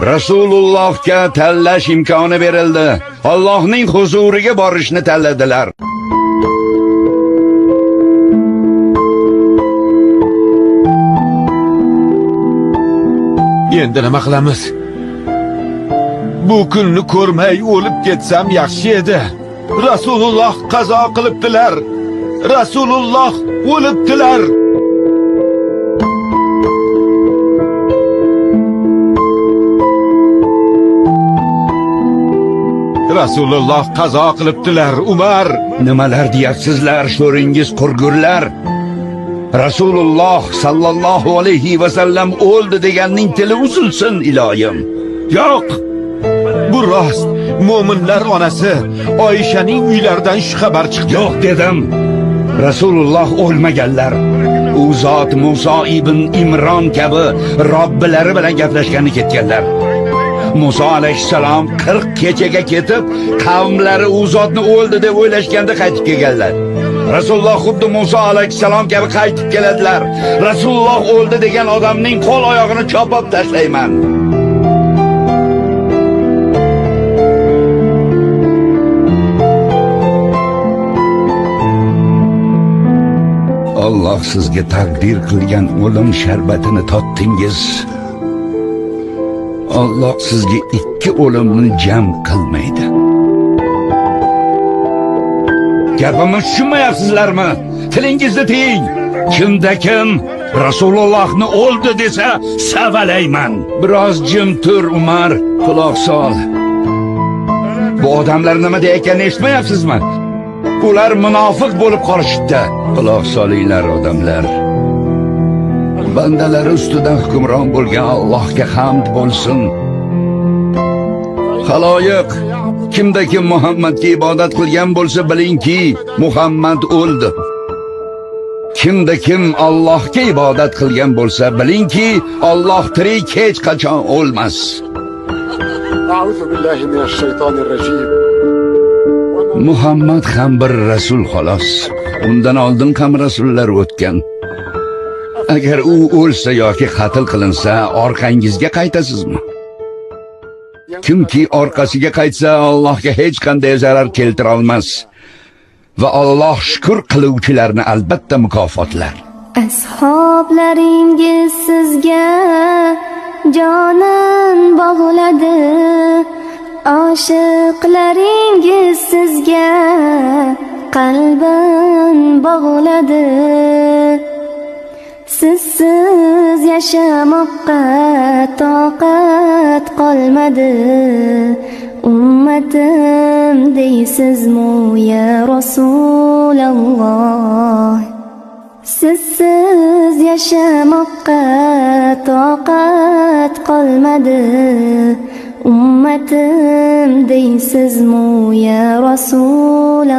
Rasulullohga tanlash imkoni berildi. Allohning huzuriga borishni tanladilar. Endi nima qilamiz? Bu kunni ko'rmay o'lib ketsam yaxshi edi. Rasululloh qazo qilibdilar. Rasululloh o'libdilar. Rasululloh qazo qilibdilar, Umar. Nimalar deyapsizlar, sho'ringiz qurgurlar? Rasululloh sallallohu alayhi va sallam o'ldi deganning tili uzilsin iloyim. Yo'q. Bu rost. Mo'minlar onasi Oyshaning uylaridan shu xabar chiqdi. Yo'q dedim. Rasululloh o'lmaganlar. U zot Musa ibn Imron kabi Robbilari bilan gaplashgani ketganlar. Musa alayhissalom 40 kechaga ketib, qavmlari u zotni o'ldi deb o'ylashganda qaytib kelganlar. Rasululloh xuddi Musa alayhissalom kabi qaytib keladilar. Rasululloh o'ldi degan odamning qo'l oyog'ini chopib tashlayman. Alloh sizga taqdir qilgan o'lim sharbatini totdingiz. Alloh sizga ikki o'limni jam qilmaydi. Gapimni tushunmayapsizlarmi? Tilingizni tiying. Kimda kim Rasulullohni o'ldi desa, savalayman. Biroz jim tur, Umar, quloq sol. Bu odamlar nima deyotganini eshitmayapsizmi? Ular munofiq bo'lib qolishibdi. Quloq solinglar odamlar. Bandalari ustidan hukmron bo'lgan Allohga hamd bo'lsin. Xaloyiq, kimda kim Muhammadga ibodat qilgan bo'lsa bilingki, Muhammad o'ldi. Kimda kim Allohga ibodat qilgan bo'lsa bilingki, Alloh tirik hech qachon o'lmas. A'udhu billahi minash shaytonir rajim. Muhammad ham bir rasul xolos. Undan oldin ham rasullar o'tgan. Agar u o'lsa yoki qatl qilinsa, orqangizga qaytasizmi? Kimki orqasiga qaytsa, Allohga hech qanday zarar keltira olmas. Va Alloh shukr qiluvchilarni albatta mukofotlar. Ashoblaringiz sizga jonin bog'ladi. Oshiqlaringiz sizga qalbin bog'ladi. Sizsiz yashamoqqa toqat qolmadi. Ummatim deysizmi ya Rasululloh? Sizsiz yashamoqqa toqat qolmadi. Ummatim deysizmi ya Rasululloh?